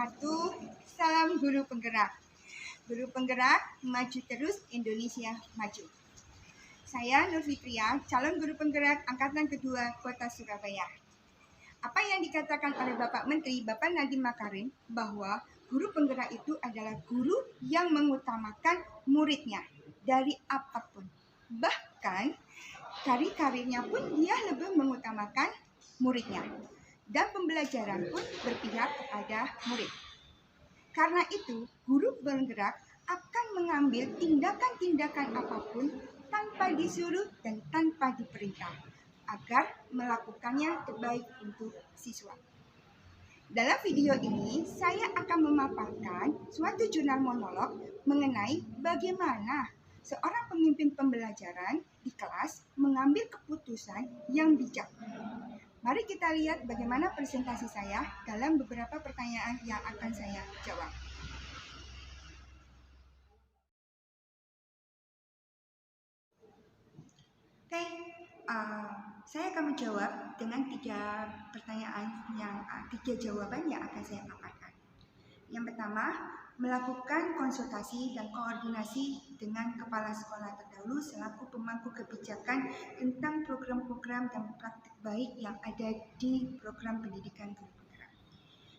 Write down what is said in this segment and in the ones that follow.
wabarakatuh. Salam guru penggerak. Guru penggerak, maju terus, Indonesia maju. Saya Nur Fitria, calon guru penggerak angkatan kedua Kota Surabaya. Apa yang dikatakan oleh Bapak Menteri, Bapak Nadiem Makarim, bahwa guru penggerak itu adalah guru yang mengutamakan muridnya dari apapun. Bahkan karir-karirnya pun dia lebih mengutamakan muridnya. Dan pembelajaran pun berpihak kepada murid. Karena itu, guru penggerak akan mengambil tindakan-tindakan apapun tanpa disuruh dan tanpa diperintah, agar melakukannya terbaik untuk siswa. Dalam video ini, saya akan memaparkan suatu jurnal monolog mengenai bagaimana seorang pemimpin pembelajaran di kelas mengambil keputusan yang bijak. Mari kita lihat bagaimana presentasi saya dalam beberapa pertanyaan yang akan saya jawab. Oke, saya akan menjawab dengan tiga jawaban yang akan saya paparkan. Yang pertama, melakukan konsultasi dan koordinasi dengan kepala sekolah terdahulu selaku pemangku kebijakan tentang program-program dan praktik baik yang ada di program pendidikan guru penggerak.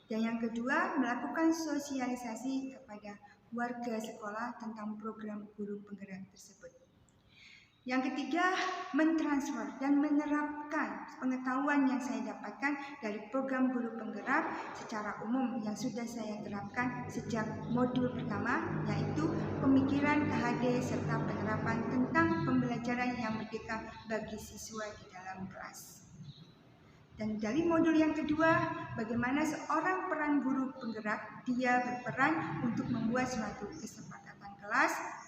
Dan yang kedua, melakukan sosialisasi kepada warga sekolah tentang program guru penggerak tersebut. Yang ketiga, mentransfer dan menerapkan pengetahuan yang saya dapatkan dari program guru penggerak secara umum yang sudah saya terapkan sejak modul pertama, yaitu pemikiran KHD serta penerapan tentang pembelajaran yang merdeka bagi siswa di dalam kelas. Dan dari modul yang kedua, bagaimana seorang peran guru penggerak dia berperan untuk membuat suatu kesepakatan kelas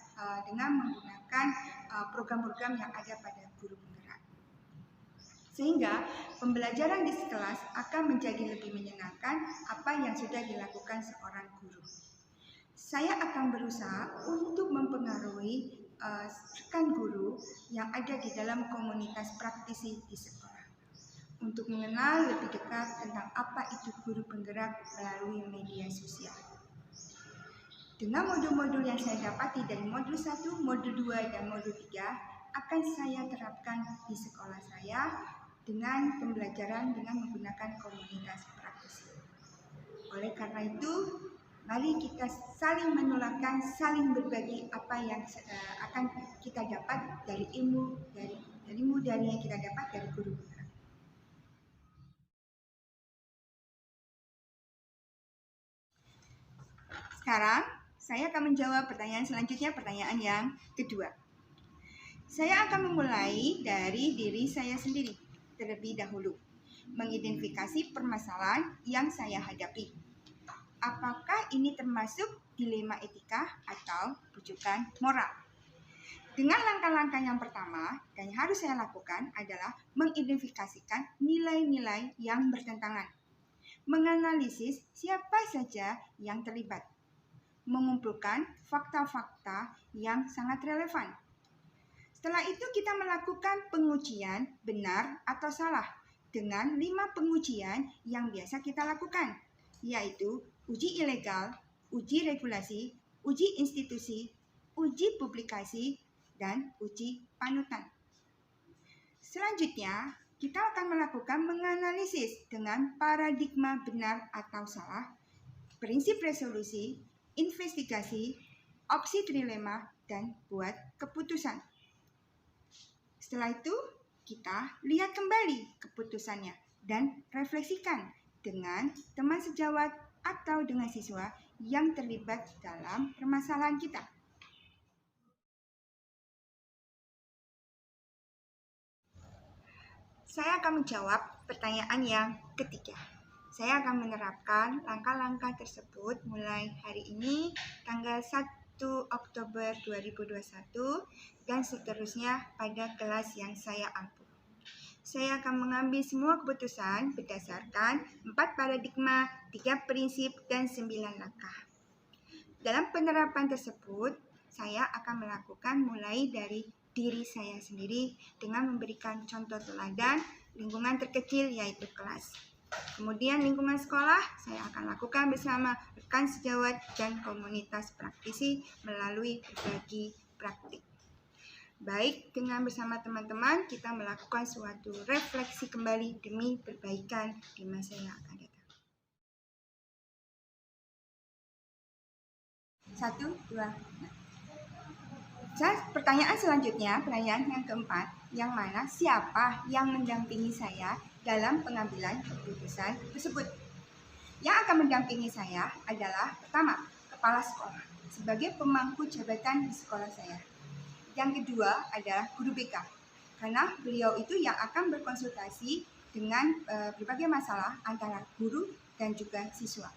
dengan menggunakan program-program yang ada pada guru penggerak. Sehingga pembelajaran di kelas akan menjadi lebih menyenangkan apa yang sudah dilakukan seorang guru. Saya akan berusaha untuk mempengaruhi rekan guru yang ada di dalam komunitas praktisi di sekolah, untuk mengenal lebih dekat tentang apa itu guru penggerak melalui media sosial. Dengan modul-modul yang saya dapati dari modul 1, modul 2, dan modul 3 akan saya terapkan di sekolah saya dengan pembelajaran dengan menggunakan komunitas praktisi. Oleh karena itu, mari kita saling menularkan, saling berbagi apa yang akan kita dapat dari ilmu dari yang kita dapat dari guru penggerak. Sekarang, saya akan menjawab pertanyaan selanjutnya, pertanyaan yang kedua. Saya akan memulai dari diri saya sendiri terlebih dahulu, mengidentifikasi permasalahan yang saya hadapi. Apakah ini termasuk dilema etika atau rujukan moral? Dengan langkah-langkah yang pertama dan yang harus saya lakukan adalah mengidentifikasikan nilai-nilai yang bertentangan, menganalisis siapa saja yang terlibat, mengumpulkan fakta-fakta yang sangat relevan. Setelah itu kita melakukan pengujian benar atau salah dengan 5 pengujian yang biasa kita lakukan, yaitu uji ilegal, uji regulasi, uji institusi, uji publikasi, dan uji panutan. Selanjutnya, kita akan melakukan menganalisis dengan paradigma benar atau salah, prinsip resolusi, investigasi, opsi trilema, dan buat keputusan. Setelah itu, kita lihat kembali keputusannya dan refleksikan dengan teman sejawat atau dengan siswa yang terlibat dalam permasalahan kita. Saya akan menjawab pertanyaan yang ketiga. Saya akan menerapkan langkah-langkah tersebut mulai hari ini, tanggal 1 Oktober 2021, dan seterusnya pada kelas yang saya ampuh. Saya akan mengambil semua keputusan berdasarkan 4 paradigma, 3 prinsip, dan 9 langkah. Dalam penerapan tersebut, saya akan melakukan mulai dari diri saya sendiri dengan memberikan contoh teladan lingkungan terkecil yaitu kelas. Kemudian lingkungan sekolah saya akan lakukan bersama rekan sejawat dan komunitas praktisi melalui berbagi praktik. Baik, dengan bersama teman-teman kita melakukan suatu refleksi kembali demi perbaikan di masa yang akan datang. 1, 2, pertanyaan selanjutnya, pertanyaan yang keempat, yang mana siapa yang mendampingi saya dalam pengambilan keputusan tersebut? Yang akan mendampingi saya adalah pertama, kepala sekolah sebagai pemangku jabatan di sekolah saya. Yang kedua adalah guru BK, karena beliau itu yang akan berkonsultasi dengan berbagai masalah antara guru dan juga siswa.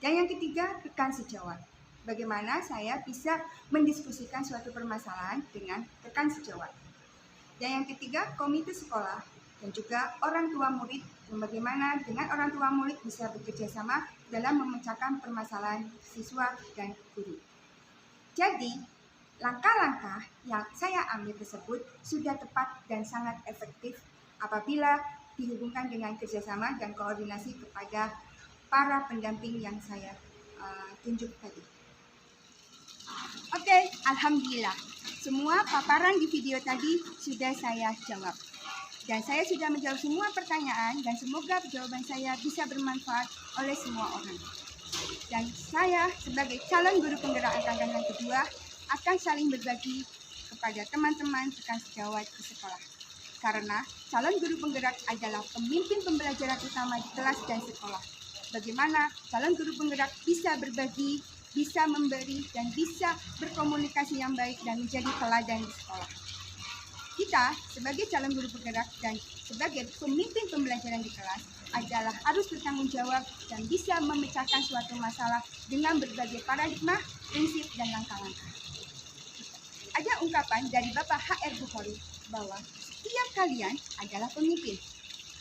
Dan yang ketiga, rekan sejawat. Bagaimana saya bisa mendiskusikan suatu permasalahan dengan rekan sejawat. Dan yang ketiga, komite sekolah dan juga orang tua murid, dan bagaimana dengan orang tua murid bisa bekerja sama dalam memecahkan permasalahan siswa dan guru. Jadi, langkah-langkah yang saya ambil tersebut sudah tepat dan sangat efektif apabila dihubungkan dengan kerjasama dan koordinasi kepada para pendamping yang saya tunjuk tadi. Oke, alhamdulillah. Semua paparan di video tadi sudah saya jawab. Dan saya sudah menjawab semua pertanyaan dan semoga jawaban saya bisa bermanfaat oleh semua orang. Dan saya sebagai calon guru penggerak angkatan kedua akan saling berbagi kepada teman-teman rekan sejawat di sekolah. Karena calon guru penggerak adalah pemimpin pembelajaran utama di kelas dan sekolah. Bagaimana calon guru penggerak bisa berbagi, bisa memberi, dan bisa berkomunikasi yang baik dan menjadi teladan di sekolah. Kita sebagai calon guru penggerak dan sebagai pemimpin pembelajaran di kelas adalah harus bertanggung jawab dan bisa memecahkan suatu masalah dengan berbagai paradigma, prinsip, dan langkah-langkah. Ada ungkapan dari Bapak H.R. Bukhari bahwa setiap kalian adalah pemimpin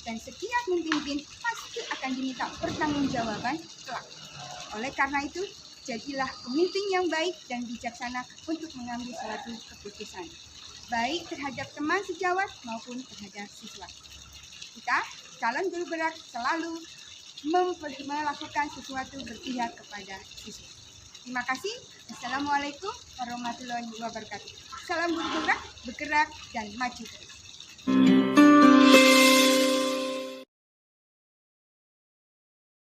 dan setiap memimpin pasti akan diminta pertanggungjawaban kelak. Oleh karena itu, jadilah pemimpin yang baik dan bijaksana untuk mengambil suatu keputusan, baik terhadap teman sejawat maupun terhadap siswa. Kita, calon guru penggerak, selalu melakukan sesuatu berpihak kepada siswa. Terima kasih. Assalamualaikum warahmatullahi wabarakatuh. Salam guru penggerak, bergerak dan maju terus.